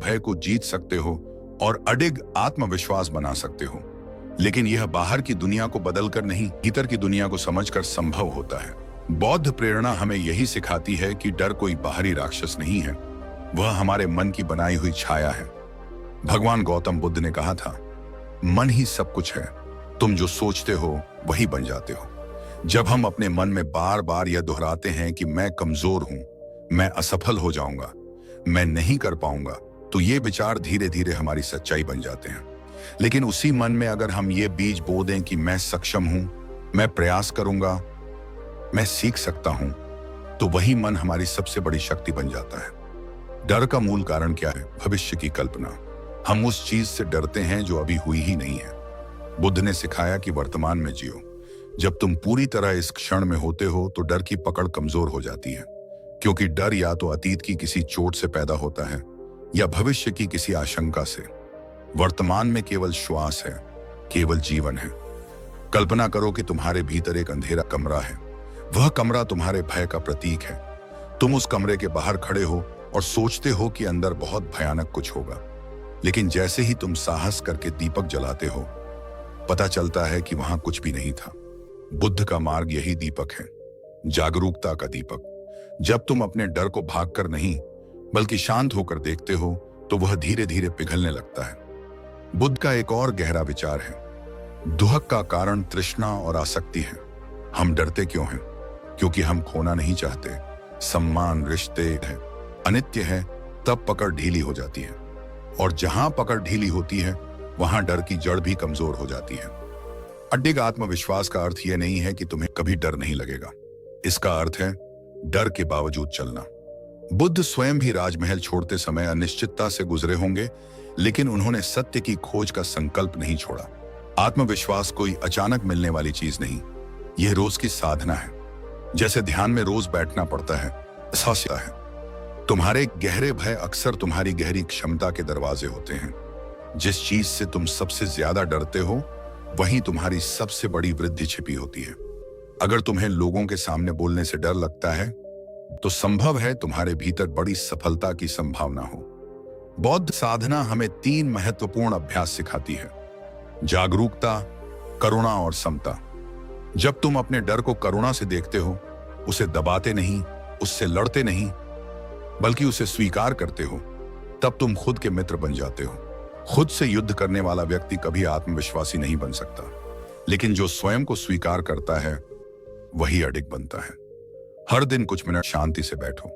भय को जीत सकते हो और अडिग आत्मविश्वास बना सकते हो। लेकिन यह बाहर की दुनिया को बदलकर नहीं, भीतर की दुनिया को समझकर संभव होता है। बौद्ध प्रेरणा हमें यही सिखाती है कि डर कोई बाहरी राक्षस नहीं है, वह हमारे मन की बनाई हुई छाया है। भगवान गौतम बुद्ध ने कहा था, मन ही सब कुछ है, तुम जो सोचते हो वही बन जाते हो। जब हम अपने मन में बार बार यह दोहराते हैं कि मैं कमजोर हूं, मैं असफल हो जाऊंगा, मैं नहीं कर पाऊंगा, तो ये विचार धीरे धीरे हमारी सच्चाई बन जाते हैं। लेकिन उसी मन में अगर हम ये बीज बो दें कि मैं सक्षम हूं, मैं प्रयास करूंगा, मैं सीख सकता हूं, तो वही मन हमारी सबसे बड़ी शक्ति बन जाता है। डर का मूल कारण क्या है? भविष्य की कल्पना। हम उस चीज से डरते हैं जो अभी हुई ही नहीं है। बुद्ध ने सिखाया कि वर्तमान में जियो। जब तुम पूरी तरह इस क्षण में होते हो तो डर की पकड़ कमजोर हो जाती है, क्योंकि डर या तो अतीत की किसी चोट से पैदा होता है या भविष्य की किसी आशंका से। वर्तमान में केवल श्वास है, केवल जीवन है। कल्पना करो कि तुम्हारे भीतर एक अंधेरा कमरा है। वह कमरा तुम्हारे भय का प्रतीक है। तुम उस कमरे के बाहर खड़े हो और सोचते हो कि अंदर बहुत भयानक कुछ होगा। लेकिन जैसे ही तुम साहस करके दीपक जलाते हो, पता चलता है कि वहां कुछ भी नहीं था। बुद्ध का मार्ग यही दीपक है, जागरूकता का दीपक। जब तुम अपने डर को भागकर नहीं बल्कि शांत होकर देखते हो तो वह धीरे धीरे पिघलने लगता है। बुद्ध का एक और गहरा विचार है, दुहक का कारण तृष्णा और आसक्ति है। हम डरते क्यों हैं? क्योंकि हम खोना नहीं चाहते। सम्मान, रिश्ते है, अनित्य है, तब पकड़ ढीली हो जाती है। और जहां पकड़ ढीली होती है वहां डर की जड़ भी कमजोर हो जाती है। अडिग आत्मविश्वास का अर्थ यह नहीं है कि तुम्हें कभी डर नहीं लगेगा। इसका अर्थ है डर के बावजूद चलना। बुद्ध स्वयं भी राजमहल छोड़ते समय अनिश्चितता से गुजरे होंगे, लेकिन उन्होंने सत्य की खोज का संकल्प नहीं छोड़ा। आत्मविश्वास कोई अचानक मिलने वाली चीज नहीं, यह रोज की साधना है। जैसे ध्यान में रोज बैठना पड़ता है, ऐसा है। तुम्हारे गहरे भय अक्सर तुम्हारी गहरी क्षमता के दरवाजे होते हैं। जिस चीज से तुम सबसे ज्यादा डरते हो वहीं तुम्हारी सबसे बड़ी वृद्धि छिपी होती है। अगर तुम्हें लोगों के सामने बोलने से डर लगता है तो संभव है तुम्हारे भीतर बड़ी सफलता की संभावना हो। बौद्ध साधना हमें 3 महत्वपूर्ण अभ्यास सिखाती है, जागरूकता, करुणा और समता। जब तुम अपने डर को करुणा से देखते हो, उसे दबाते नहीं, उससे लड़ते नहीं, बल्कि उसे स्वीकार करते हो, तब तुम खुद के मित्र बन जाते हो। खुद से युद्ध करने वाला व्यक्ति कभी आत्मविश्वासी नहीं बन सकता, लेकिन जो स्वयं को स्वीकार करता है वही अडिग बनता है। हर दिन कुछ मिनट शांति से बैठो,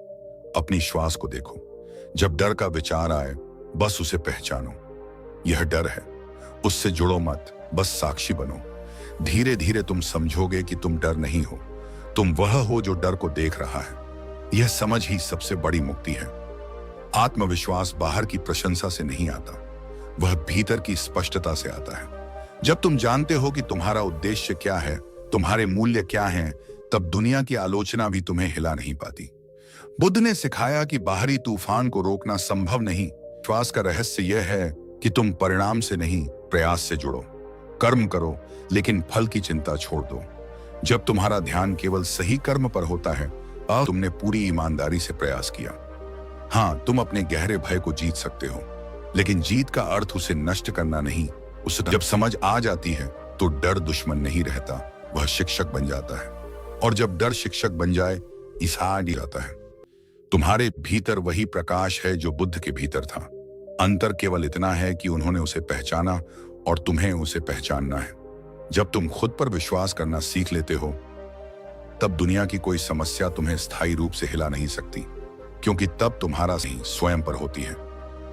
अपनी श्वास को देखो। जब डर का विचार आए बस उसे पहचानो, यह डर है, उससे जुड़ो मत, बस साक्षी बनो। धीरे धीरे तुम समझोगे कि तुम डर नहीं हो, तुम वह हो जो डर को देख रहा है। यह समझ ही सबसे बड़ी मुक्ति है। आत्मविश्वास बाहर की प्रशंसा से नहीं आता, वह भीतर की स्पष्टता से आता है। जब तुम जानते हो कि तुम्हारा उद्देश्य क्या है, तुम्हारे मूल्य क्या हैं, तब दुनिया की आलोचना भी तुम्हें हिला नहीं पाती। बुद्ध ने सिखाया कि बाहरी तूफान को रोकना संभव नहीं। विश्वास का रहस्य यह है कि तुम परिणाम से नहीं, प्रयास से जुड़ो। कर्म करो लेकिन फल की चिंता छोड़ दो। जब तुम्हारा ध्यान केवल सही कर्म पर होता है, अब तुमने पूरी ईमानदारी से प्रयास किया। हाँ, तुम अपने गहरे भय को जीत सकते हो, लेकिन जीत का अर्थ उसे नष्ट करना नहीं। उसे जब समझ आ जाती है तो डर दुश्मन नहीं रहता, वह शिक्षक बन जाता है। और जब डर शिक्षक बन जाए, ईसाड़ जाता है। तुम्हारे भीतर वही प्रकाश है जो बुद्ध के भीतर था। अंतर केवल इतना है कि उन्होंने उसे पहचाना और तुम्हें उसे पहचानना है। जब तुम खुद पर विश्वास करना सीख लेते हो, तब दुनिया की कोई समस्या तुम्हें स्थायी रूप से हिला नहीं सकती, क्योंकि तब तुम्हारा सही स्वयं पर होती है।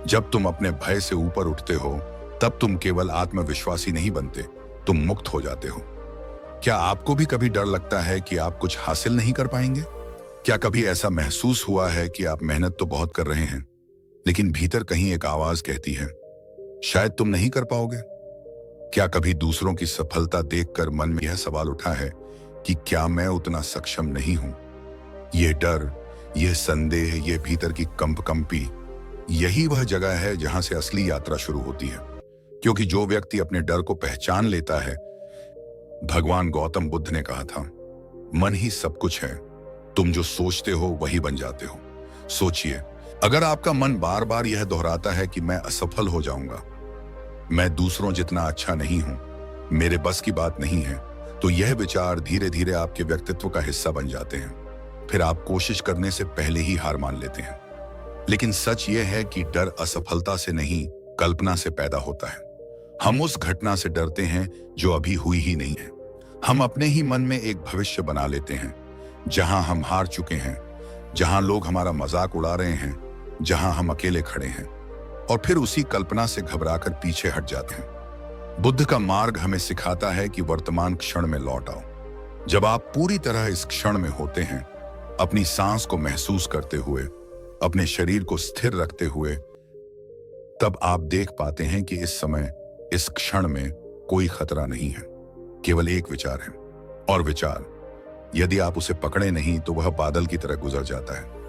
जब तुम अपने भय से ऊपर उठते हो, तब तुम केवल आत्मविश्वासी नहीं बनते, तुम मुक्त हो जाते हो। क्या आपको भी कभी डर लगता है कि आप कुछ हासिल नहीं कर पाएंगे? क्या कभी ऐसा महसूस हुआ है कि आप मेहनत तो बहुत कर रहे हैं, लेकिन भीतर कहीं एक आवाज कहती है, शायद तुम नहीं कर पाओगे? क्या कभी दूसरों की सफलता देखकर मन में यह सवाल उठा है कि क्या मैं उतना सक्षम नहीं हूं? यह डर, यह संदेह, यह भीतर की कंपी, यही वह जगह है जहां से असली यात्रा शुरू होती है। क्योंकि जो व्यक्ति अपने डर को पहचान लेता है, भगवान गौतम बुद्ध ने कहा था, मन ही सब कुछ है, तुम जो सोचते हो वही बन जाते हो। सोचिए, अगर आपका मन बार बार यह दोहराता है कि मैं असफल हो जाऊंगा, मैं दूसरों जितना अच्छा नहीं हूं, मेरे बस की बात नहीं है, तो यह विचार धीरे धीरे आपके व्यक्तित्व का हिस्सा बन जाते हैं। फिर आप कोशिश करने से पहले ही हार मान लेते हैं। लेकिन सच यह है कि डर असफलता से नहीं, कल्पना से पैदा होता है। हम उस घटना से डरते हैं जो अभी हुई ही नहीं है। हम अपने ही मन में एक भविष्य बना लेते हैं जहां हम हार चुके हैं, जहां लोग हमारा मजाक उड़ा रहे हैं, जहां हम अकेले खड़े हैं, और फिर उसी कल्पना से घबराकर पीछे हट जाते हैं। बुद्ध का मार्ग हमें सिखाता है कि वर्तमान क्षण में लौट आओ। जब आप पूरी तरह इस क्षण में होते हैं, अपनी सांस को महसूस करते हुए, अपने शरीर को स्थिर रखते हुए, तब आप देख पाते हैं कि इस समय, इस क्षण में कोई खतरा नहीं है, केवल एक विचार है। और विचार, यदि आप उसे पकड़े नहीं तो वह बादल की तरह गुजर जाता है।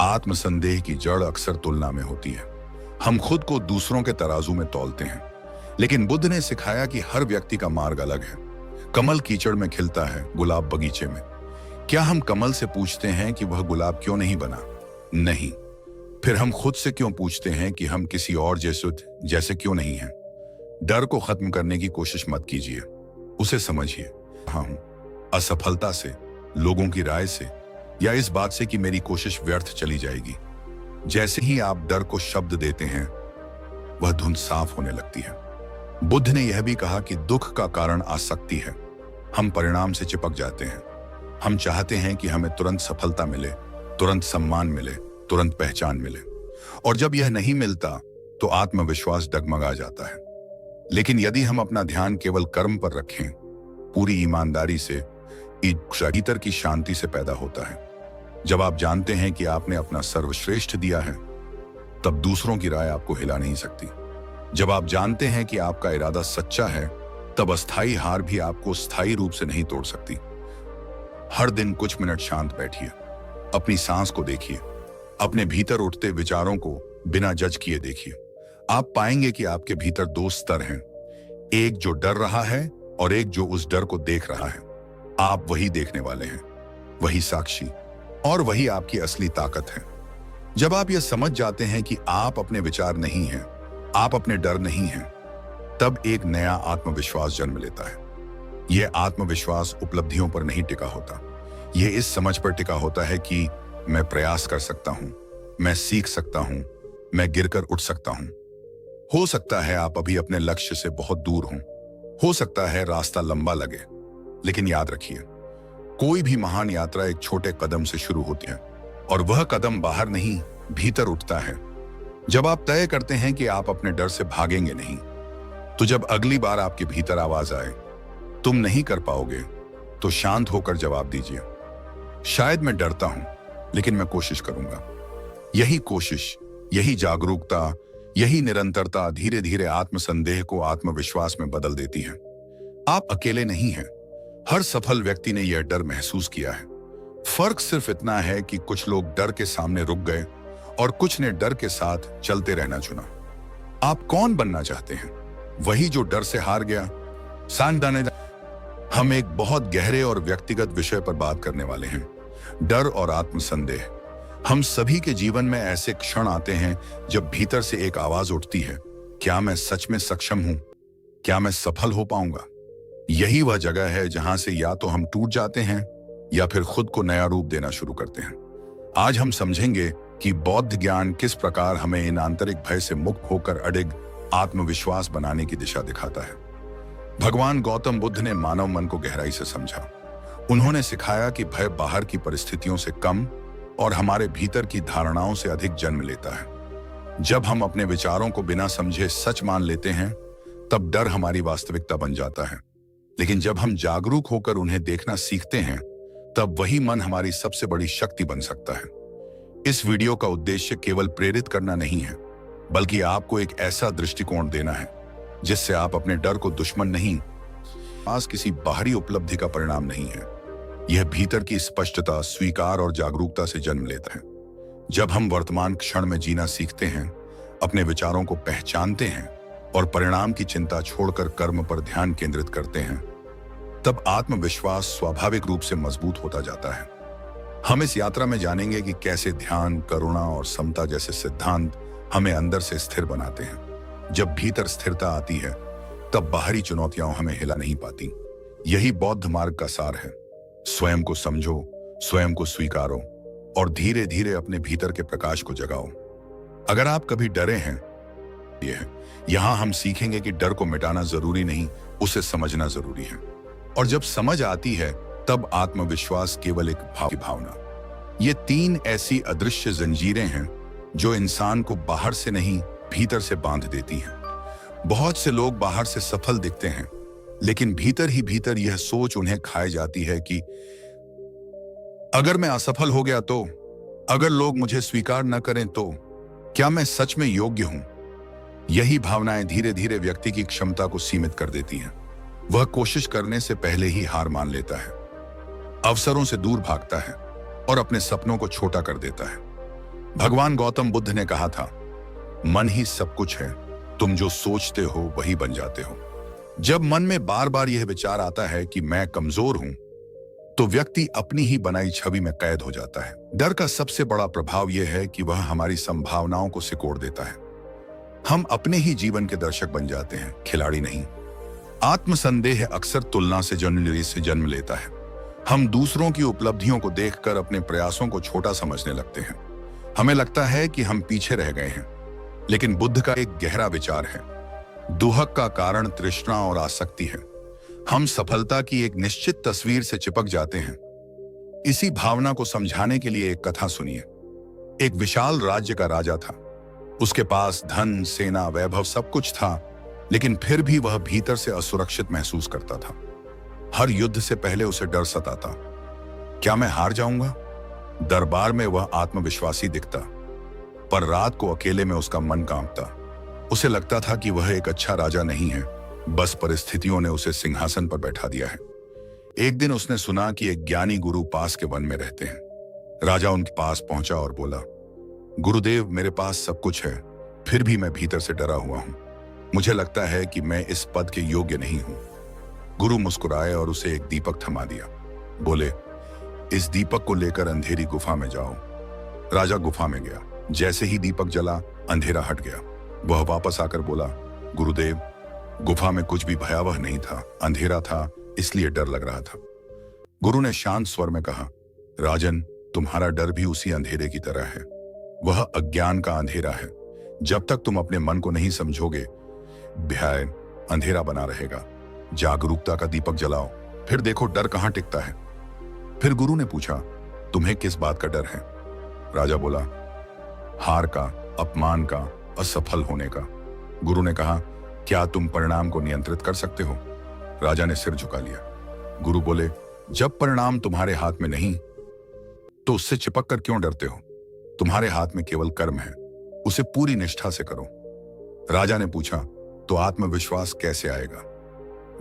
आत्मसंदेह की जड़ अक्सर तुलना में होती है। हम खुद को दूसरों के तराजू में तौलते हैं, लेकिन बुद्ध ने सिखाया कि हर व्यक्ति का मार्ग अलग है। कमल कीचड़ में खिलता है, गुलाब बगीचे में। क्या हम कमल से पूछते हैं कि वह गुलाब क्यों नहीं बना? नहीं। फिर हम खुद से क्यों पूछते हैं कि हम किसी और जैसे क्यों नहीं हैं? डर को खत्म करने की कोशिश मत कीजिए, उसे समझिए। हाँ, असफलता से, लोगों की राय से, या इस बात से कि मेरी कोशिश व्यर्थ चली जाएगी। जैसे ही आप डर को शब्द देते हैं, वह धुंध साफ होने लगती है। बुद्ध ने यह भी कहा कि दुख का कारण आसक्ति है। हम परिणाम से चिपक जाते हैं। हम चाहते हैं कि हमें तुरंत सफलता मिले, तुरंत सम्मान मिले, तुरंत पहचान मिले, और जब यह नहीं मिलता तो आत्मविश्वास डगमगा जाता है। लेकिन यदि हम अपना ध्यान केवल कर्म पर रखें, पूरी ईमानदारी से, भीतर की शांति से पैदा होता है। जब आप जानते हैं कि आपने अपना सर्वश्रेष्ठ दिया है, तब दूसरों की राय आपको हिला नहीं सकती। जब आप जानते हैं कि आपका इरादा सच्चा है, तब अस्थायी हार भी आपको स्थायी रूप से नहीं तोड़ सकती। हर दिन कुछ मिनट शांत बैठिए, अपनी सांस को देखिए, अपने भीतर उठते विचारों को बिना जज किए देखिए। आप पाएंगे कि आपके भीतर दो स्तर हैं, एक जो डर रहा है और एक जो उस डर को देख रहा है। आप वही देखने वाले हैं, वही साक्षी, और वही आपकी असली ताकत है। जब आप यह समझ जाते हैं कि आप अपने विचार नहीं हैं, आप अपने डर नहीं हैं, तब एक नया आत्मविश्वास जन्म लेता है। यह आत्मविश्वास उपलब्धियों पर नहीं टिका होता, यह इस समझ पर टिका होता है कि मैं प्रयास कर सकता हूं, मैं सीख सकता हूं, मैं गिरकर उठ सकता हूं। हो सकता है आप अभी अपने लक्ष्य से बहुत दूर हों, हो सकता है रास्ता लंबा लगे, लेकिन याद रखिए, कोई भी महान यात्रा एक छोटे कदम से शुरू होती है, और वह कदम बाहर नहीं, भीतर उठता है। जब आप तय करते हैं कि आप अपने डर से भागेंगे नहीं, तो जब अगली बार आपके भीतर आवाज आए, तुम नहीं कर पाओगे, तो शांत होकर जवाब दीजिए, शायद मैं डरता हूं, लेकिन मैं कोशिश करूंगा। यही कोशिश, यही जागरूकता, यही निरंतरता धीरे धीरे आत्मसंदेह को आत्मविश्वास में बदल देती है। आप अकेले नहीं हैं। हर सफल व्यक्ति ने यह डर महसूस किया है। फर्क सिर्फ इतना है कि कुछ लोग डर के सामने रुक गए और कुछ ने डर के साथ चलते रहना चुना। आप कौन बनना चाहते हैं? वही जो डर से हार गया? हम एक बहुत गहरे और व्यक्तिगत विषय पर बात करने वाले हैं, डर और आत्मसंदेह। हम सभी के जीवन में ऐसे क्षण आते हैं जब भीतर से एक आवाज उठती है, क्या मैं सच में सक्षम हूं? क्या मैं सफल हो पाऊंगा? यही वह जगह है जहां से या तो हम टूट जाते हैं या फिर खुद को नया रूप देना शुरू करते हैं। आज हम समझेंगे कि बौद्ध ज्ञान किस प्रकार हमें इन आंतरिक भय से मुक्त होकर अडिग आत्मविश्वास बनाने की दिशा दिखाता है। भगवान गौतम बुद्ध ने मानव मन को गहराई से समझा। उन्होंने सिखाया कि भय बाहर की परिस्थितियों से कम और हमारे भीतर की धारणाओं से अधिक जन्म लेता है। जब हम अपने विचारों को बिना समझे सच मान लेते हैं, तब डर हमारी वास्तविकता बन जाता है। लेकिन जब हम जागरूक होकर उन्हें देखना सीखते हैं, तब वही मन हमारी सबसे बड़ी शक्ति बन सकता है। इस वीडियो का उद्देश्य केवल प्रेरित करना नहीं है, बल्कि आपको एक ऐसा दृष्टिकोण देना है जिससे आप अपने डर को दुश्मन नहीं, पास किसी बाहरी उपलब्धि का परिणाम नहीं है। यह भीतर की स्पष्टता, स्वीकार और जागरूकता से जन्म लेता है। जब हम वर्तमान क्षण में जीना सीखते हैं, अपने विचारों को पहचानते हैं और परिणाम की चिंता छोड़कर कर्म पर ध्यान केंद्रित करते हैं, तब आत्मविश्वास स्वाभाविक रूप से मजबूत होता जाता है। हम इस यात्रा में जानेंगे कि कैसे ध्यान, करुणा और समता जैसे सिद्धांत हमें अंदर से स्थिर बनाते हैं। जब भीतर स्थिरता आती है तब बाहरी चुनौतियां हमें हिला नहीं पाती। यही बौद्ध मार्ग का सार है। स्वयं को समझो, स्वयं को स्वीकारो और धीरे धीरे अपने भीतर के प्रकाश को जगाओ। अगर आप कभी डरे हैं, यहां हम सीखेंगे कि डर को मिटाना जरूरी नहीं, उसे समझना जरूरी है। और जब समझ आती है तब आत्मविश्वास केवल एक भावना। ये 3 ऐसी अदृश्य जंजीरें हैं जो इंसान को बाहर से नहीं, भीतर से बांध देती हैं। बहुत से लोग बाहर से सफल दिखते हैं, लेकिन भीतर ही भीतर यह सोच उन्हें खाए जाती है कि अगर मैं असफल हो गया तो, अगर लोग मुझे स्वीकार न करें तो, क्या मैं सच में योग्य हूं? यही भावनाएं धीरे धीरे व्यक्ति की क्षमता को सीमित कर देती हैं। वह कोशिश करने से पहले ही हार मान लेता है, अवसरों से दूर भागता है और अपने सपनों को छोटा कर देता है। भगवान गौतम बुद्ध ने कहा था, मन ही सब कुछ है, तुम जो सोचते हो वही बन जाते हो। जब मन में बार बार यह विचार आता है कि मैं कमजोर हूं, तो व्यक्ति अपनी ही बनाई छवि में कैद हो जाता है। डर का सबसे बड़ा प्रभाव यह है कि वह हमारी संभावनाओं को सिकोड़ देता है। हम अपने ही जीवन के दर्शक बन जाते हैं, खिलाड़ी नहीं। आत्मसंदेह अक्सर तुलना से जन्म लेता है। हम दूसरों की उपलब्धियों को देखकर अपने प्रयासों को छोटा समझने लगते हैं। हमें लगता है कि हम पीछे रह गए हैं। लेकिन बुद्ध का एक गहरा विचार है, दुहक का कारण तृष्णा और आसक्ति है। हम सफलता की एक निश्चित तस्वीर से चिपक जाते हैं। इसी भावना को समझाने के लिए एक कथा सुनिए। एक विशाल राज्य का राजा था। उसके पास धन, सेना, वैभव सब कुछ था, लेकिन फिर भी वह भीतर से असुरक्षित महसूस करता था। हर युद्ध से पहले उसे डर सताता, क्या मैं हार जाऊंगा? दरबार में वह आत्मविश्वासी दिखता, पर रात को अकेले में उसका मन कांपता। उसे लगता था कि वह एक अच्छा राजा नहीं है, बस परिस्थितियों ने उसे सिंहासन पर बैठा दिया है। एक दिन उसने सुना कि एक ज्ञानी गुरु पास के वन में रहते हैं। राजा उनके पास पहुंचा और बोला, गुरुदेव, मेरे पास सब कुछ है, फिर भी मैं भीतर से डरा हुआ हूं। मुझे लगता है कि मैं इस पद के योग्य नहीं हूं। गुरु मुस्कुराए और उसे एक दीपक थमा दिया। बोले, इस दीपक को लेकर अंधेरी गुफा में जाओ। राजा गुफा में गया। जैसे ही दीपक जला, अंधेरा हट गया। वह वापस आकर बोला, गुरुदेव, गुफा में कुछ भी भयावह नहीं था, अंधेरा था, इसलिए डर लग रहा था। गुरु ने शांत स्वर में कहा, राजन, तुम्हारा डर भी उसी अंधेरे की तरह है। वह अज्ञान का अंधेरा है। जब तक तुम अपने मन को नहीं समझोगे, भय अंधेरा बना रहेगा। जागरूकता का दीपक जलाओ, फिर देखो डर कहां टिकता है। फिर गुरु ने पूछा, तुम्हें किस बात का डर है? राजा बोला, हार का, अपमान का, असफल होने का। गुरु ने कहा, क्या तुम परिणाम को नियंत्रित कर सकते हो? राजा ने सिर झुका लिया। गुरु बोले, जब परिणाम तुम्हारे हाथ में नहीं, तो उससे चिपक कर क्यों डरते हो? तुम्हारे हाथ में केवल कर्म है, उसे पूरी निष्ठा से करो। राजा ने पूछा, तो आत्मविश्वास कैसे आएगा?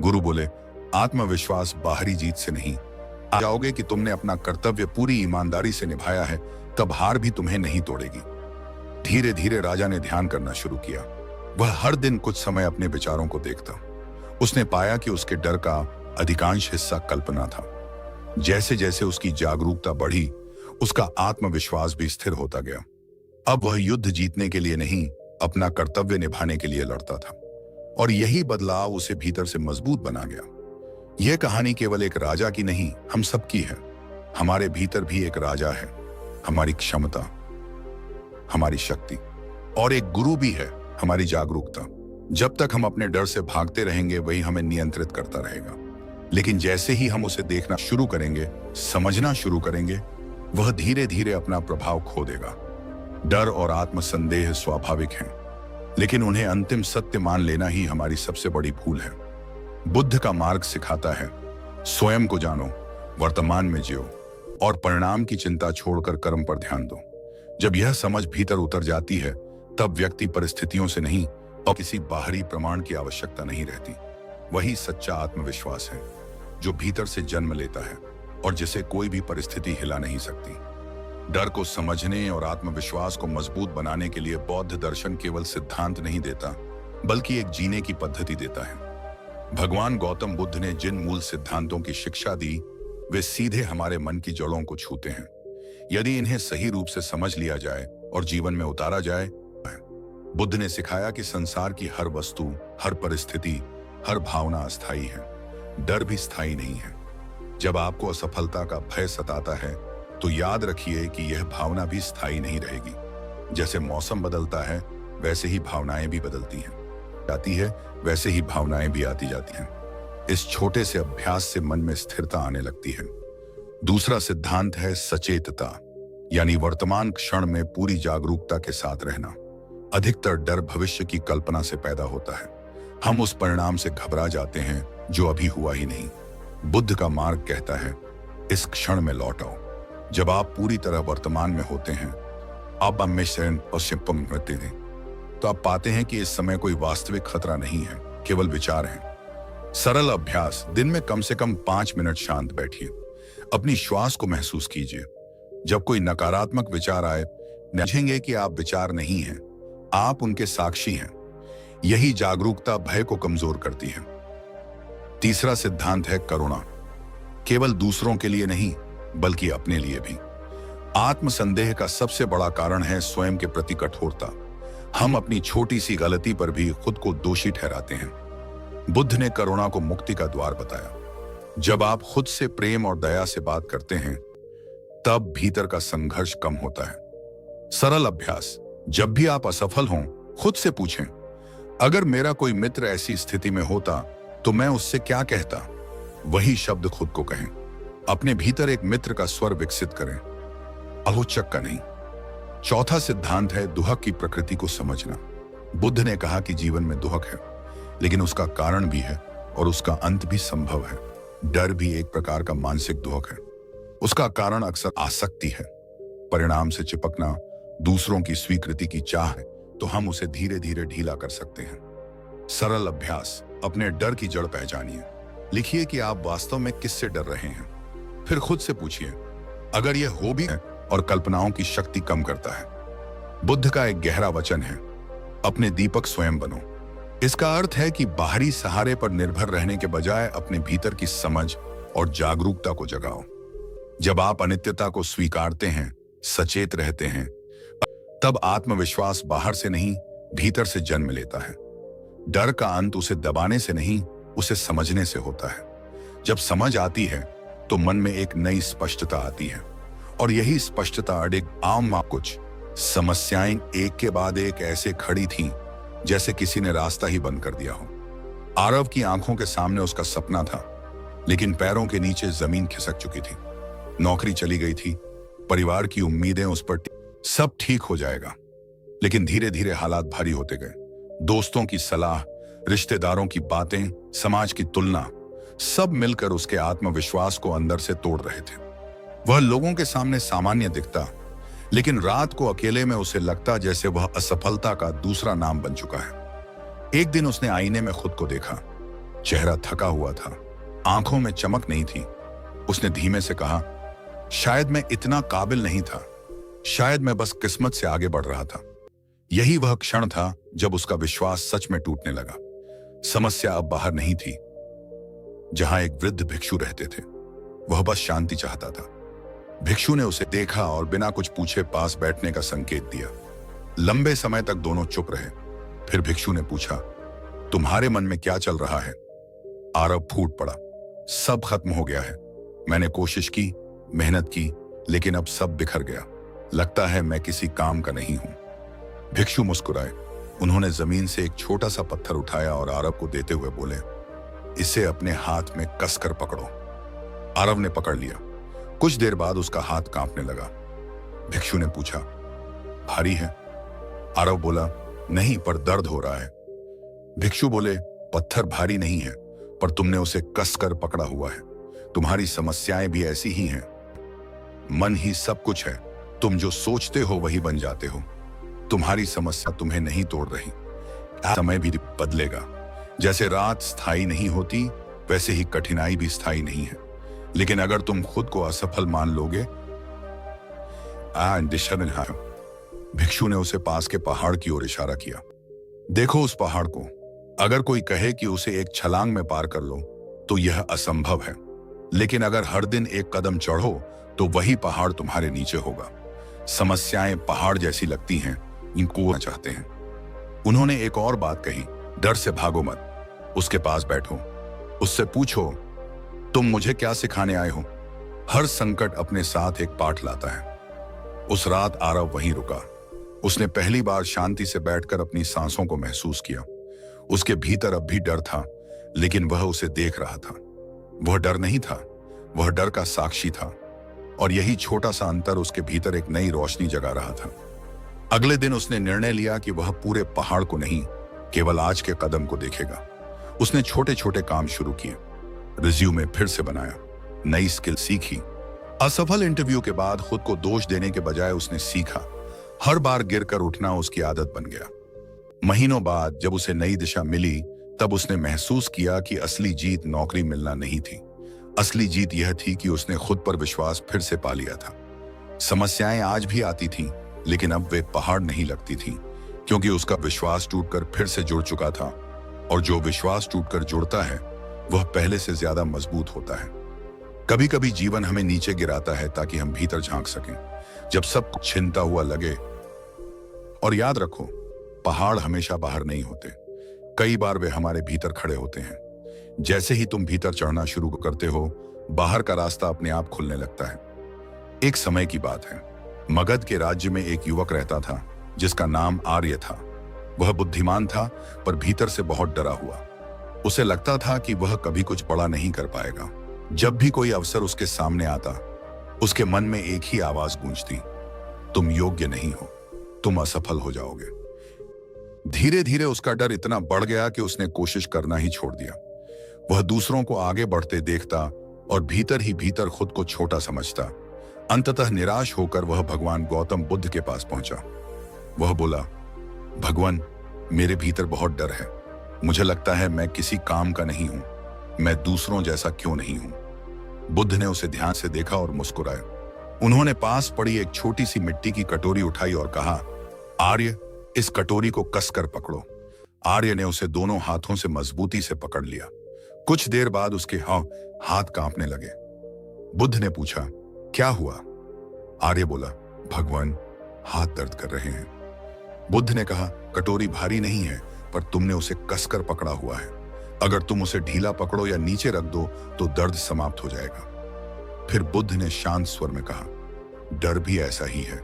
गुरु बोले, आत्मविश्वास बाहरी जीत से नहीं, आ जाओगे कि तुमने अपना कर्तव्य पूरी ईमानदारी से निभाया है, तब हार भी तुम्हें नहीं तोड़ेगी। धीरे धीरे राजा ने ध्यान करना शुरू किया। वह हर दिन कुछ समय अपने विचारों को देखता। उसने पाया कि उसके डर का अधिकांश हिस्सा कल्पना था। जैसे जैसे उसकी जागरूकता बढ़ी, उसका आत्मविश्वास भी स्थिर होता गया। अब वह युद्ध जीतने के लिए नहीं, अपना कर्तव्य निभाने के लिए लड़ता था, और यही बदलाव उसे भीतर से मजबूत बना गया। यह कहानी केवल एक राजा की नहीं, हम सबकी है। हमारे भीतर भी एक राजा है, हमारी क्षमता, हमारी शक्ति, और एक गुरु भी है, हमारी जागरूकता। जब तक हम अपने डर से भागते रहेंगे, वही हमें नियंत्रित करता रहेगा। लेकिन जैसे ही हम उसे देखना शुरू करेंगे, समझना शुरू करेंगे, वह धीरे धीरे अपना प्रभाव खो देगा। डर और आत्मसंदेह स्वाभाविक हैं, लेकिन उन्हें अंतिम सत्य मान लेना ही हमारी सबसे बड़ी भूल है। बुद्ध का मार्ग सिखाता है, स्वयं को जानो, वर्तमान में जियो, और परिणाम की चिंता छोड़कर कर्म पर ध्यान दो। जब यह समझ भीतर उतर जाती है, तब व्यक्ति परिस्थितियों से नहीं और किसी बाहरी प्रमाण की आवश्यकता नहीं रहती। वही सच्चा आत्मविश्वास है, जो भीतर से जन्म लेता है और जिसे कोई भी परिस्थिति हिला नहीं सकती। डर को समझने और आत्मविश्वास को मजबूत बनाने के लिए बौद्ध दर्शन केवल सिद्धांत नहीं देता, बल्कि एक जीने की पद्धति देता है। भगवान गौतम बुद्ध ने जिन मूल सिद्धांतों की शिक्षा दी, वे सीधे हमारे मन की जड़ों को छूते हैं। यदि इन्हें सही रूप से समझ लिया जाए और जीवन में उतारा जाए। बुद्ध ने सिखाया कि संसार की हर वस्तु, हर परिस्थिति, हर भावना अस्थायी है। डर भी स्थायी नहीं है। जब आपको असफलता का भय सताता है तो याद रखिए कि यह भावना भी स्थायी नहीं रहेगी। जैसे मौसम बदलता है वैसे ही भावनाएं भी बदलती हैं, आती है वैसे ही भावनाएं भी आती जाती हैं। इस छोटे से अभ्यास से मन में स्थिरता आने लगती है। दूसरा सिद्धांत है सचेतता, यानी वर्तमान क्षण में पूरी जागरूकता के साथ रहना। अधिकतर डर भविष्य की कल्पना से पैदा होता है। हम उस परिणाम से घबरा जाते हैं जो अभी हुआ ही नहीं। बुद्ध का मार्ग कहता है, इस क्षण में लौट आओ। जब आप पूरी तरह वर्तमान में होते हैं, आप तो आप पाते हैं कि इस समय कोई वास्तविक खतरा नहीं है, केवल विचार हैं। सरल अभ्यास, दिन में कम से कम 5 मिनट शांत बैठिए। अपनी श्वास को महसूस कीजिए। जब कोई नकारात्मक विचार आए, समझेंगे कि आप विचार नहीं हैं, आप उनके साक्षी हैं। यही जागरूकता भय को कमजोर करती है। तीसरा सिद्धांत है करुणा, केवल दूसरों के लिए नहीं बल्कि अपने लिए भी। आत्मसंदेह का सबसे बड़ा कारण है स्वयं के प्रति कठोरता। हम अपनी छोटी सी गलती पर भी खुद को दोषी ठहराते हैं। बुद्ध ने करुणा को मुक्ति का द्वार बताया। जब आप खुद से प्रेम और दया से बात करते हैं, तब भीतर का संघर्ष कम होता है। सरल अभ्यास, जब भी आप असफल हों, खुद से पूछें, अगर मेरा कोई मित्र ऐसी स्थिति में होता तो मैं उससे क्या कहता। वही शब्द खुद को कहें। अपने भीतर एक मित्र का स्वर विकसित करें, आलोचक का नहीं। चौथा सिद्धांत है दुहक की प्रकृति को समझना। बुद्ध ने कहा कि जीवन में दुहक है, लेकिन उसका कारण भी है और उसका अंत भी संभव है। डर भी एक प्रकार का मानसिक दुहक है। उसका कारण अक्सर आसक्ति है, परिणाम से चिपकना, दूसरों की स्वीकृति की चाह है, तो हम उसे धीरे धीरे ढीला कर सकते हैं। सरल अभ्यास, अपने डर की जड़ पहचानिए। लिखिए कि आप वास्तव में किससे डर रहे हैं। फिर खुद से पूछिए, अगर यह हो भी है और कल्पनाओं की शक्ति कम करता है। बुद्ध का एक गहरा वचन है, अपने दीपक स्वयं बनो। इसका अर्थ है कि बाहरी सहारे पर निर्भर रहने के बजाय अपने भीतर की समझ और जागरूकता को जगाओ। जब आप अनित्यता को स्वीकारते हैं, सचेत रहते हैं, तब आत्मविश्वास बाहर से नहीं भीतर से जन्म लेता है। डर का अंत उसे दबाने से नहीं, उसे समझने से होता है। जब समझ आती है तो मन में एक नई स्पष्टता आती है, और यही स्पष्टता अडिग आम कुछ समस्याएं एक के बाद एक ऐसे खड़ी थीं जैसे किसी ने रास्ता ही बंद कर दिया हो। आरव की आंखों के सामने उसका सपना था, लेकिन पैरों के नीचे जमीन खिसक चुकी थी। नौकरी चली गई थी, परिवार की उम्मीदें उस पर, सब ठीक हो जाएगा। लेकिन धीरे धीरे हालात भारी होते गए। दोस्तों की सलाह, रिश्तेदारों की बातें, समाज की तुलना, सब मिलकर उसके आत्मविश्वास को अंदर से तोड़ रहे थे। वह लोगों के सामने सामान्य दिखता, लेकिन रात को अकेले में उसे लगता जैसे वह असफलता का दूसरा नाम बन चुका है। एक दिन उसने आईने में खुद को देखा। चेहरा थका हुआ था, आंखों में चमक नहीं थी। उसने धीमे से कहा, शायद मैं इतना काबिल नहीं था, शायद मैं बस किस्मत से आगे बढ़ रहा था। यही वह क्षण था जब उसका विश्वास सच में टूटने लगा। समस्या अब बाहर नहीं थी, जहां एक वृद्ध भिक्षु रहते थे। वह बस शांति चाहता था। भिक्षु ने उसे देखा और बिना कुछ पूछे पास बैठने का संकेत दिया। लंबे समय तक दोनों चुप रहे। फिर भिक्षु ने पूछा, तुम्हारे मन में क्या चल रहा है? आरव फूट पड़ा, सब खत्म हो गया है। मैंने कोशिश की, मेहनत की, लेकिन अब सब बिखर गया। लगता है मैं किसी काम का नहीं हूं। भिक्षु मुस्कुराए। उन्होंने जमीन से एक छोटा सा पत्थर उठाया और आरव को देते हुए बोले, इसे अपने हाथ में कसकर पकड़ो। आरव ने पकड़ लिया। कुछ देर बाद उसका हाथ कांपने लगा। भिक्षु ने पूछा, भारी है? आरव बोला, नहीं, पर दर्द हो रहा है। भिक्षु बोले, पत्थर भारी नहीं है, पर तुमने उसे कसकर पकड़ा हुआ है। तुम्हारी समस्याएं भी ऐसी ही हैं। मन ही सब कुछ है। तुम जो सोचते हो वही बन जाते हो। तुम्हारी समस्या तुम्हें नहीं तोड़ रही। समय भी बदलेगा। जैसे रात स्थायी नहीं होती, वैसे ही कठिनाई भी स्थायी नहीं है। लेकिन अगर तुम खुद को असफल मान लोगे, भिक्षु ने उसे पास के पहाड़ की ओर इशारा किया। देखो उस पहाड़ को। अगर कोई कहे कि उसे एक छलांग में पार कर लो, तो यह असंभव है। लेकिन अगर हर दिन एक कदम चढ़ो, तो वही पहाड़ तुम्हारे नीचे होगा। समस्याएं पहाड़ जैसी लगती हैं, इनको चाहते हैं। उन्होंने एक और बात कही, डर से भागो मत, उसके पास बैठो, उससे पूछो तुम मुझे क्या सिखाने आए हो। हर संकट अपने साथ एक पाठ लाता है। उस रात आरव वहीं रुका। उसने पहली बार शांति से बैठकर अपनी सांसों को महसूस किया। उसके भीतर अब भी डर था, लेकिन वह उसे देख रहा था। वह डर नहीं था, वह डर का साक्षी था, और यही छोटा सा अंतर उसके भीतर एक नई रोशनी जगा रहा था। अगले दिन उसने निर्णय लिया कि वह पूरे पहाड़ को नहीं, केवल आज के कदम को देखेगा। उसने छोटे छोटे काम शुरू किए, रिज्यूमे फिर से बनाया, नई स्किल सीखी। असफल इंटरव्यू के बाद खुद को दोष देने के बजाय उसने सीखा। हर बार गिरकर उठना उसकी आदत बन गया। महीनों बाद जब उसे नई दिशा मिली, तब उसने महसूस किया कि असली जीत नौकरी मिलना नहीं थी। असली जीत यह थी कि उसने खुद पर विश्वास फिर से पा लिया था। समस्याएं आज भी आती थीं, लेकिन अब वे पहाड़ नहीं लगती थीं, क्योंकि उसका विश्वास टूटकर फिर से जुड़ चुका था। और जो विश्वास टूटकर जुड़ता है, वह पहले से ज्यादा मजबूत होता है। कभी कभी जीवन हमें नीचे गिराता है ताकि हम भीतर झांक सकें, जब सब कुछ छिनता हुआ लगे। और याद रखो, पहाड़ हमेशा बाहर नहीं होते, कई बार वे हमारे भीतर खड़े होते हैं। जैसे ही तुम भीतर चढ़ना शुरू करते हो, बाहर का रास्ता अपने आप खुलने लगता है। एक समय की बात है, मगध के राज्य में एक युवक रहता था जिसका नाम आर्य था। वह बुद्धिमान था, पर भीतर से बहुत डरा हुआ। उसे लगता था कि वह कभी कुछ बड़ा नहीं कर पाएगा। जब भी कोई अवसर उसके सामने आता, उसके मन में एक ही आवाज गूंजती, तुम योग्य नहीं हो, तुम असफल हो जाओगे। धीरे धीरे उसका डर इतना बढ़ गया कि उसने कोशिश करना ही छोड़ दिया। वह दूसरों को आगे बढ़ते देखता और भीतर ही भीतर खुद को छोटा समझता। अंततः निराश होकर वह भगवान गौतम बुद्ध के पास पहुंचा। वह बोला, भगवान, मेरे भीतर बहुत डर है। मुझे लगता है मैं किसी काम का नहीं हूं, मैं दूसरों जैसा क्यों नहीं हूं। बुद्ध ने उसे ध्यान से देखा और मुस्कुराए। उन्होंने पास पड़ी एक छोटी सी मिट्टी की कटोरी उठाई और कहा, आर्य, इस कटोरी को कसकर पकड़ो। आर्य ने उसे दोनों हाथों से मजबूती से पकड़ लिया। कुछ देर बाद उसके हाथ कांपने लगे। बुद्ध ने पूछा, क्या हुआ? आर्य बोला, भगवान, हाथ दर्द कर रहे हैं। बुद्ध ने कहा, कटोरी भारी नहीं है, पर तुमने उसे कसकर पकड़ा हुआ है। अगर तुम उसे ढीला पकड़ो या नीचे रख दो तो दर्द समाप्त हो जाएगा। फिर बुद्ध ने शांत स्वर में कहा, डर भी ऐसा ही है,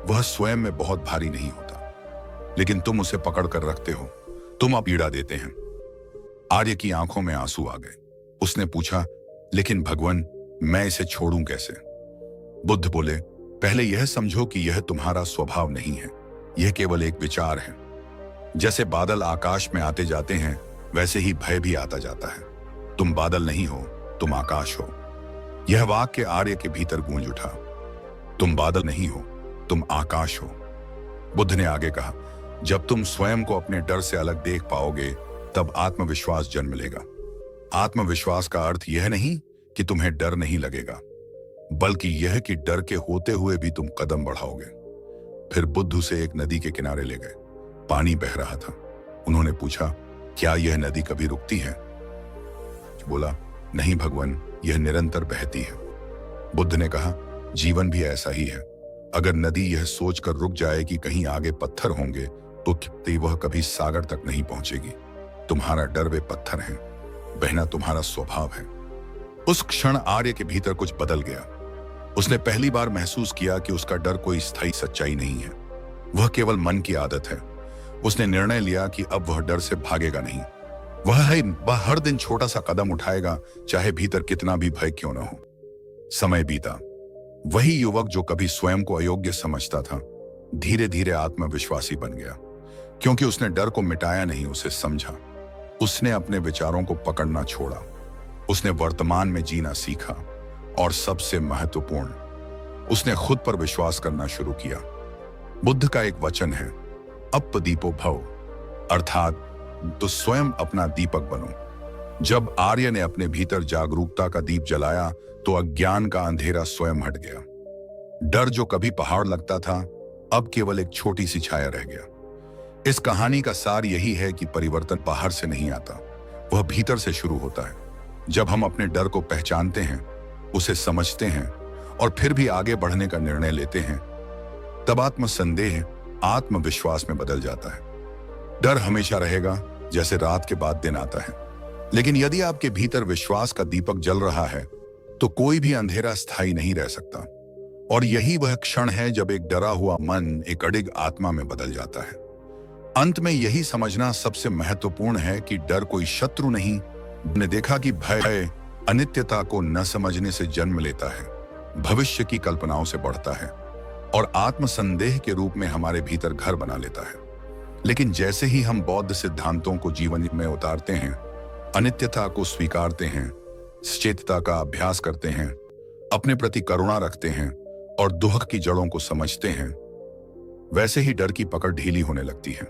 वह स्वयं में बहुत भारी नहीं होता, लेकिन तुम उसे पकड़ कर रखते हो, तुम अब पीड़ा देते हैं। आर्य की आंखों में आंसू आ गए। उसने पूछा, लेकिन भगवान, मैं इसे छोड़ूं कैसे? बुद्ध बोले, पहले यह समझो कि यह तुम्हारा स्वभाव नहीं है, यह केवल एक विचार है। जैसे बादल आकाश में आते जाते हैं, वैसे ही भय भी आता जाता है। तुम बादल नहीं हो, तुम आकाश हो। यह वाक्य आर्य के भीतर गूंज उठा। तुम बादल नहीं हो, तुम आकाश हो। बुद्ध ने आगे कहा, जब तुम स्वयं को अपने डर से अलग देख पाओगे, तब आत्मविश्वास जन्म लेगा। आत्मविश्वास का अर्थ यह नहीं कि तुम्हें डर नहीं लगेगा, बल्कि यह कि डर के होते हुए भी तुम कदम बढ़ाओगे। फिर बुद्ध उसे एक नदी के किनारे ले गए। पानी बह रहा था। उन्होंने पूछा, क्या यह नदी कभी रुकती है? बोला, नहीं भगवान, यह निरंतर बहती है। बुद्ध ने कहा, जीवन भी ऐसा ही है। अगर नदी यह सोचकर रुक जाए कि कहीं आगे पत्थर होंगे, तो वह कभी सागर तक नहीं पहुंचेगी। तुम्हारा डर वे पत्थर हैं, बहना तुम्हारा स्वभाव है। उस क्षण आर्य के भीतर कुछ बदल गया। उसने पहली बार महसूस किया कि उसका डर कोई स्थायी सच्चाई नहीं है, वह केवल मन की आदत है। उसने निर्णय लिया कि अब वह डर से भागेगा नहीं। वह हर दिन छोटा सा कदम उठाएगा, चाहे भीतर कितना भी भय क्यों न हो। समय बीता। वही युवक जो कभी स्वयं को अयोग्य समझता था, धीरे धीरे आत्मविश्वासी बन गया, क्योंकि उसने डर को मिटाया नहीं, उसे समझा। उसने अपने विचारों को पकड़ना छोड़ा। उसने वर्तमान में जीना सीखा, और सबसे महत्वपूर्ण, उसने खुद पर विश्वास करना शुरू किया। बुद्ध का एक वचन है, अपदीपो भव, अर्थात तो स्वयं अपना दीपक बनो। जब आर्य ने अपने भीतर जागरूकता का दीप जलाया, तो अज्ञान का अंधेरा स्वयं हट गया। डर जो कभी पहाड़ लगता था, अब केवल एक छोटी सी छाया रह गया। इस कहानी का सार यही है कि परिवर्तन बाहर से नहीं आता, वह भीतर से शुरू होता है। जब हम अपने डर को पहचानते हैं, उसे समझते हैं और फिर भी आगे बढ़ने का निर्णय लेते हैं, तब आत्मसंदेह आत्मविश्वास में बदल जाता है। डर हमेशा रहेगा, जैसे रात के बाद दिन आता है, लेकिन यदि आपके भीतर विश्वास का दीपक जल रहा है तो कोई भी अंधेरा स्थायी नहीं रह सकता। और यही वह क्षण है जब एक डरा हुआ मन एक अडिग आत्मा में बदल जाता है। अंत में यही समझना सबसे महत्वपूर्ण है कि डर कोई शत्रु नहीं। हमने देखा कि भय अनित्यता को न समझने से जन्म लेता है, भविष्य की कल्पनाओं से बढ़ता है और आत्मसंदेह के रूप में हमारे भीतर घर बना लेता है। लेकिन जैसे ही हम बौद्ध सिद्धांतों को जीवन में उतारते हैं, अनित्यता को स्वीकारते हैं, सचेतता का अभ्यास करते हैं, अपने प्रति करुणा रखते हैं और दुख की जड़ों को समझते हैं, वैसे ही डर की पकड़ ढीली होने लगती है।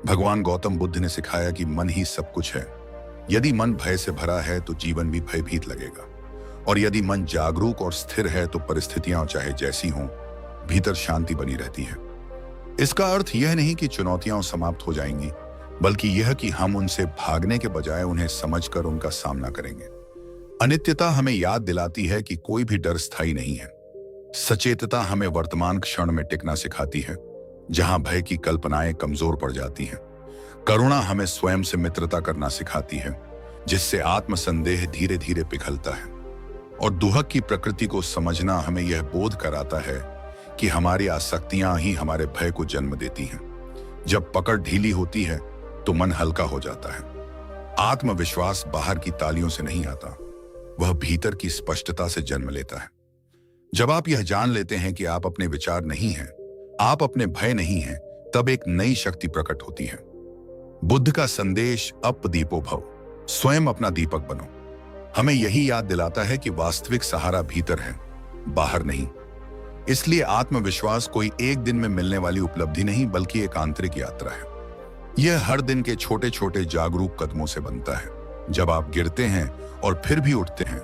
भगवान गौतम बुद्ध ने सिखाया कि मन ही सब कुछ है। यदि मन भय से भरा है तो जीवन भी भयभीत लगेगा, और यदि मन जागरूक और स्थिर है तो परिस्थितियां चाहे जैसी हों, भीतर शांति बनी रहती है। इसका अर्थ यह नहीं कि चुनौतियां समाप्त हो जाएंगी, बल्कि यह कि हम उनसे भागने के बजाय उन्हें समझकर उनका सामना करेंगे। अनित्यता हमें याद दिलाती है कि कोई भी डर स्थायी नहीं है। सचेतता हमें वर्तमान क्षण में टिकना सिखाती है, जहां भय की कल्पनाएं कमजोर पड़ जाती हैं। करुणा हमें स्वयं से मित्रता करना सिखाती है, जिससे आत्मसंदेह धीरे धीरे पिघलता है। और दुहक की प्रकृति को समझना हमें यह बोध कराता है कि हमारी आसक्तियां ही हमारे भय को जन्म देती हैं। जब पकड़ ढीली होती है तो मन हल्का हो जाता है। आत्मविश्वास बाहर की तालियों से नहीं आता, वह भीतर की स्पष्टता से जन्म लेता है। जब आप यह जान लेते हैं कि आप अपने विचार नहीं हैं, आप अपने भय नहीं हैं, तब एक नई शक्ति प्रकट होती है। बुद्ध का संदेश अपदीपो भव, स्वयं अपना दीपक बनो, हमें यही याद दिलाता है कि वास्तविक सहारा भीतर है, बाहर नहीं। इसलिए आत्मविश्वास कोई एक दिन में मिलने वाली उपलब्धि नहीं, बल्कि एक आंतरिक यात्रा है। यह हर दिन के छोटे छोटे जागरूक कदमों से बनता है। जब आप गिरते हैं और फिर भी उठते हैं,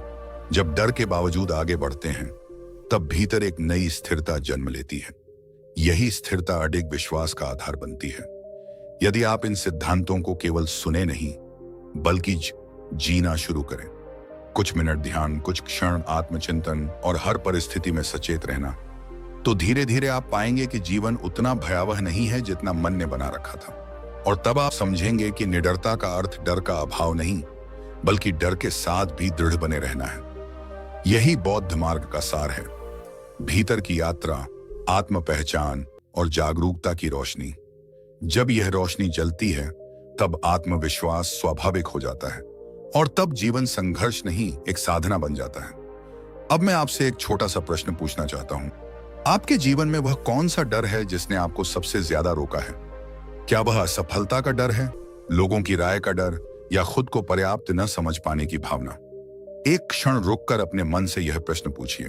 जब डर के बावजूद आगे बढ़ते हैं, तब भीतर एक नई स्थिरता जन्म लेती है। यही स्थिरता अडिग विश्वास का आधार बनती है। यदि आप इन सिद्धांतों को केवल सुने नहीं, बल्कि जीना शुरू करें, कुछ मिनट ध्यान, कुछ क्षण आत्मचिंतन और हर परिस्थिति में सचेत रहना, तो धीरे धीरे आप पाएंगे कि जीवन उतना भयावह नहीं है जितना मन ने बना रखा था। और तब आप समझेंगे कि निडरता का अर्थ डर का अभाव नहीं, बल्कि डर के साथ भी दृढ़ बने रहना है। यही बौद्ध मार्ग का सार है। भीतर की यात्रा, आत्म पहचान और जागरूकता की रोशनी। जब यह रोशनी जलती है, तब आत्मविश्वास स्वाभाविक हो जाता है और तब जीवन संघर्ष नहीं, एक साधना बन जाता है। अब मैं आपसे एक छोटा सा प्रश्न पूछना चाहता हूं। आपके जीवन में वह कौन सा डर है जिसने आपको सबसे ज्यादा रोका है? क्या वह असफलता का डर है, लोगों की राय का डर, या खुद को पर्याप्त न समझ पाने की भावना? एक क्षण रुककर अपने मन से यह प्रश्न पूछिए,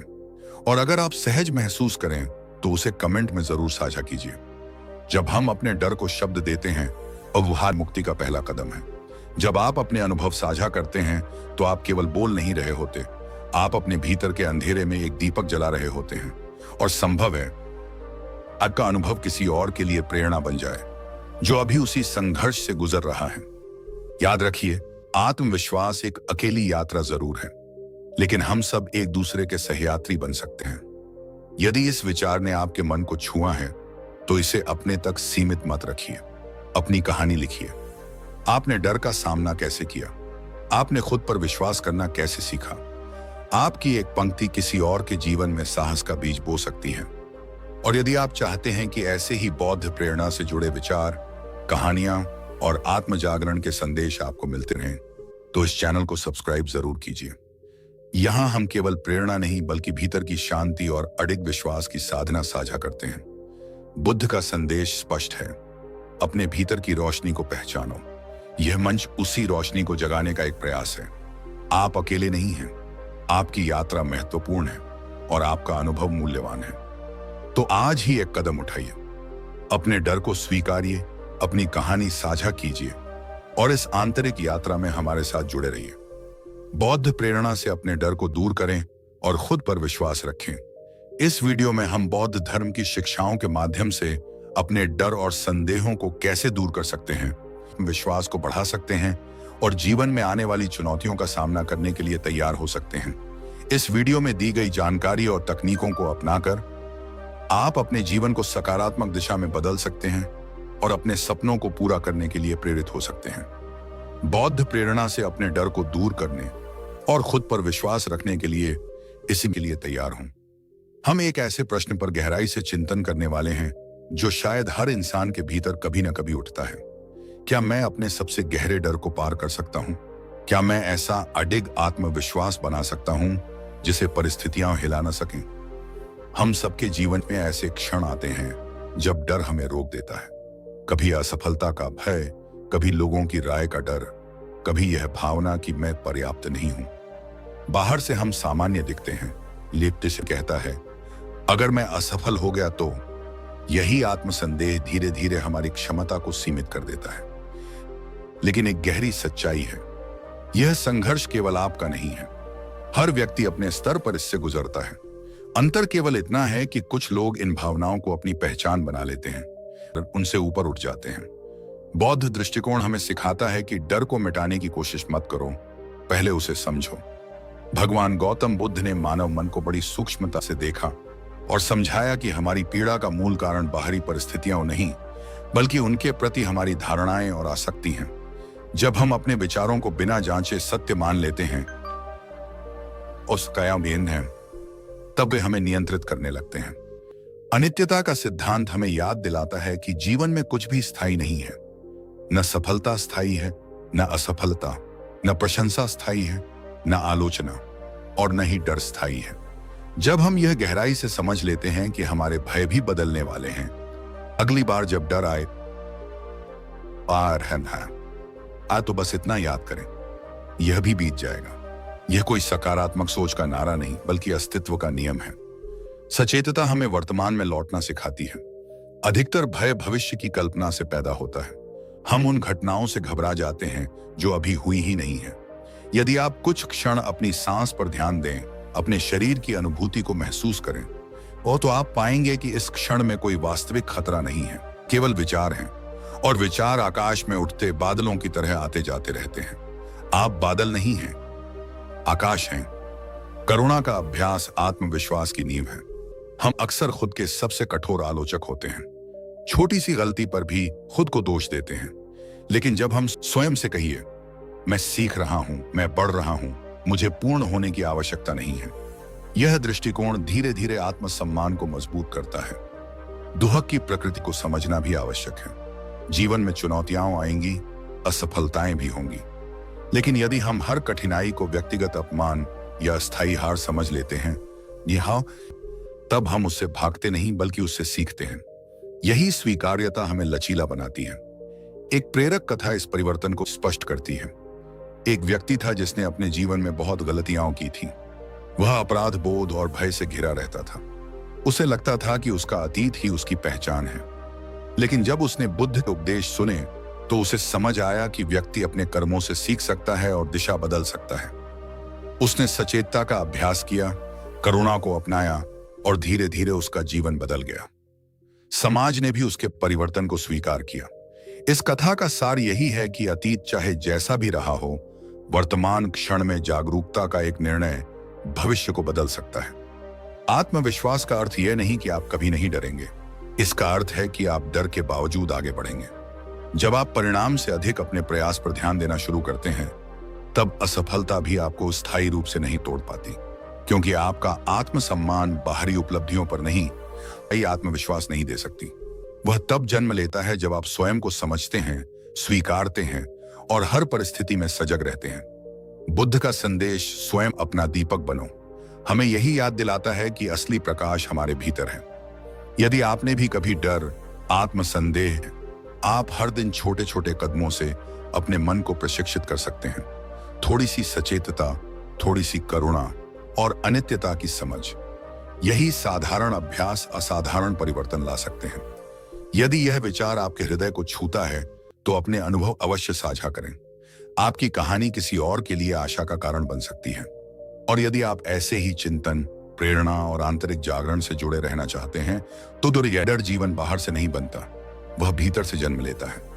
और अगर आप सहज महसूस करें तो उसे कमेंट में जरूर साझा कीजिए। जब हम अपने डर को शब्द देते हैं, अवहार मुक्ति का पहला कदम है। जब आप अपने अनुभव साझा करते हैं तो आप केवल बोल नहीं रहे होते, आप अपने भीतर के अंधेरे में एक दीपक जला रहे होते हैं। और संभव है आपका अनुभव किसी और के लिए प्रेरणा बन जाए जो अभी उसी संघर्ष से गुजर रहा है। याद रखिए, आत्मविश्वास एक अकेली यात्रा जरूर है, लेकिन हम सब एक दूसरे के सहयात्री बन सकते हैं। यदि इस विचार ने आपके मन को छुआ है तो इसे अपने तक सीमित मत रखिए। अपनी कहानी लिखिए। आपने डर का सामना कैसे किया? आपने खुद पर विश्वास करना कैसे सीखा? आपकी एक पंक्ति किसी और के जीवन में साहस का बीज बो सकती है। और यदि आप चाहते हैं कि ऐसे ही बौद्ध प्रेरणा से जुड़े विचार, कहानियां और आत्म जागरण के संदेश आपको मिलते रहें, तो इस चैनल को सब्सक्राइब जरूर कीजिए। यहां हम केवल प्रेरणा नहीं, बल्कि भीतर की शांति और अडिग विश्वास की साधना साझा करते हैं। बुद्ध का संदेश स्पष्ट है, अपने भीतर की रोशनी को पहचानो। यह मंच उसी रोशनी को जगाने का एक प्रयास है। आप अकेले नहीं हैं, आपकी यात्रा महत्वपूर्ण है और आपका अनुभव मूल्यवान है। तो आज ही एक कदम उठाइए, अपने डर को स्वीकारिए, अपनी कहानी साझा कीजिए और इस आंतरिक यात्रा में हमारे साथ जुड़े रहिए। बौद्ध प्रेरणा से अपने डर को दूर करें और खुद पर विश्वास रखें। इस वीडियो में हम बौद्ध धर्म की शिक्षाओं के माध्यम से अपने डर और संदेहों को कैसे दूर कर सकते हैं, विश्वास को बढ़ा सकते हैं और जीवन में आने वाली चुनौतियों का सामना करने के लिए तैयार हो सकते हैं। इस वीडियो में दी गई जानकारी और तकनीकों को अपनाकर आप अपने जीवन को सकारात्मक दिशा में बदल सकते हैं और अपने सपनों को पूरा करने के लिए प्रेरित हो सकते हैं। बौद्ध प्रेरणा से अपने डर को दूर करने और खुद पर विश्वास रखने के लिए इसी के लिए तैयार हूं। हम एक ऐसे प्रश्न पर गहराई से चिंतन करने वाले हैं जो शायद हर इंसान के भीतर कभी न कभी उठता है। क्या मैं अपने सबसे गहरे डर को पार कर सकता हूं? क्या मैं ऐसा अडिग आत्मविश्वास बना सकता हूं जिसे परिस्थितियां हिला न सकें? हम सबके जीवन में ऐसे क्षण आते हैं जब डर हमें रोक देता है। कभी असफलता का भय, कभी लोगों की राय का डर, कभी यह भावना कि मैं पर्याप्त नहीं हूं। बाहर से हम सामान्य दिखते हैं, लेकिन से कहता है अगर मैं असफल हो गया तो यही आत्मसंदेह धीरे धीरे हमारी क्षमता को सीमित कर देता है। लेकिन एक गहरी सच्चाई है, यह संघर्ष केवल आपका नहीं है। हर व्यक्ति अपने स्तर पर इससे गुजरता है। अंतर केवल इतना है कि कुछ लोग इन भावनाओं को अपनी पहचान बना लेते हैं और उनसे ऊपर उठ जाते हैं। बौद्ध दृष्टिकोण हमें सिखाता है कि डर को मिटाने की कोशिश मत करो, पहले उसे समझो। भगवान गौतम बुद्ध ने मानव मन को बड़ी सूक्ष्मता से देखा और समझाया कि हमारी पीड़ा का मूल कारण बाहरी परिस्थितियां नहीं, बल्कि उनके प्रति हमारी धारणाएं और आसक्ति हैं। जब हम अपने विचारों को बिना जांचे सत्य मान लेते हैं उस कायम है, तब वे हमें नियंत्रित करने लगते हैं। अनित्यता का सिद्धांत हमें याद दिलाता है कि जीवन में कुछ भी स्थायी नहीं है। न सफलता स्थायी है, न असफलता, न प्रशंसा स्थायी है, न आलोचना, और न ही डर स्थायी है। जब हम यह गहराई से समझ लेते हैं कि हमारे भय भी बदलने वाले हैं, अगली बार जब डर आए तो बस इतना याद करें, यह भी बीत जाएगा। यह कोई सकारात्मक सोच का नारा नहीं, बल्कि अस्तित्व का नियम है। सचेतता हमें वर्तमान में लौटना सिखाती है। अधिकतर भय भविष्य की कल्पना से पैदा होता है। हम उन घटनाओं से घबरा जाते हैं जो अभी हुई ही नहीं है। यदि आप कुछ क्षण अपनी सांस पर ध्यान दें, अपने शरीर की अनुभूति को महसूस करें, और तो आप पाएंगे कि इस क्षण में कोई वास्तविक खतरा नहीं है, केवल विचार हैं। और विचार आकाश में उठते बादलों की तरह आते जाते रहते हैं। आप बादल नहीं हैं, आकाश हैं। करुणा का अभ्यास आत्मविश्वास की नींव है। हम अक्सर खुद के सबसे कठोर आलोचक होते हैं। छोटी सी गलती पर भी खुद को दोष देते हैं। लेकिन जब हम स्वयं से कहिए मैं सीख रहा हूं, मैं बढ़ रहा हूं, मुझे पूर्ण होने की आवश्यकता नहीं है, यह दृष्टिकोण धीरे धीरे आत्मसम्मान को मजबूत करता है। दुहक की प्रकृति को समझना भी आवश्यक है। जीवन में चुनौतियां आएंगी, असफलताएं भी होंगी, लेकिन यदि हम हर कठिनाई को व्यक्तिगत अपमान या अस्थायी हार समझ लेते हैं, तब हम उससे भागते नहीं बल्कि उससे सीखते हैं। यही स्वीकार्यता हमें लचीला बनाती है। एक प्रेरक कथा इस परिवर्तन को स्पष्ट करती है। एक व्यक्ति था जिसने अपने जीवन में बहुत गलतियां की थी। वह अपराध बोध और भय से घिरा रहता था। उसे लगता था कि उसका अतीत ही उसकी पहचान है। लेकिन जब उसने बुद्ध के उपदेश सुने तो उसे समझ आया कि व्यक्ति अपने कर्मों से सीख सकता है और दिशा बदल सकता है। उसने सचेतता का अभ्यास किया, करुणा को अपनाया और धीरे धीरे उसका जीवन बदल गया। समाज ने भी उसके परिवर्तन को स्वीकार किया। इस कथा का सार यही है कि अतीत चाहे जैसा भी रहा हो, वर्तमान क्षण में जागरूकता का एक निर्णय भविष्य को बदल सकता है। आत्मविश्वास का अर्थ यह नहीं कि आप कभी नहीं डरेंगे। इसका अर्थ है कि आप डर के बावजूद आगे बढ़ेंगे। जब आप परिणाम से अधिक अपने प्रयास पर ध्यान देना शुरू करते हैं, तब असफलता भी आपको स्थायी रूप से नहीं तोड़ पाती, क्योंकि आपका आत्मसम्मान बाहरी उपलब्धियों पर नहीं, आत्मविश्वास नहीं दे सकती। वह तब जन्म लेता है जब आप स्वयं को समझते हैं, स्वीकारते हैं और हर परिस्थिति में सजग रहते हैं। बुद्ध का संदेश स्वयं अपना दीपक बनो हमें यही याद दिलाता है कि असली प्रकाश हमारे भीतर है। यदि आपने भी कभी डर, आत्मसंदेह, आप हर दिन छोटे छोटे कदमों से अपने मन को प्रशिक्षित कर सकते हैं। थोड़ी सी सचेतता, थोड़ी सी करुणा और अनित्यता की समझ, यही साधारण अभ्यास असाधारण परिवर्तन ला सकते हैं। यदि यह विचार आपके हृदय को छूता है तो अपने अनुभव अवश्य साझा करें। आपकी कहानी किसी और के लिए आशा का कारण बन सकती है। और यदि आप ऐसे ही चिंतन, प्रेरणा और आंतरिक जागरण से जुड़े रहना चाहते हैं तो डर जीवन बाहर से नहीं बनता, वह भीतर से जन्म लेता है।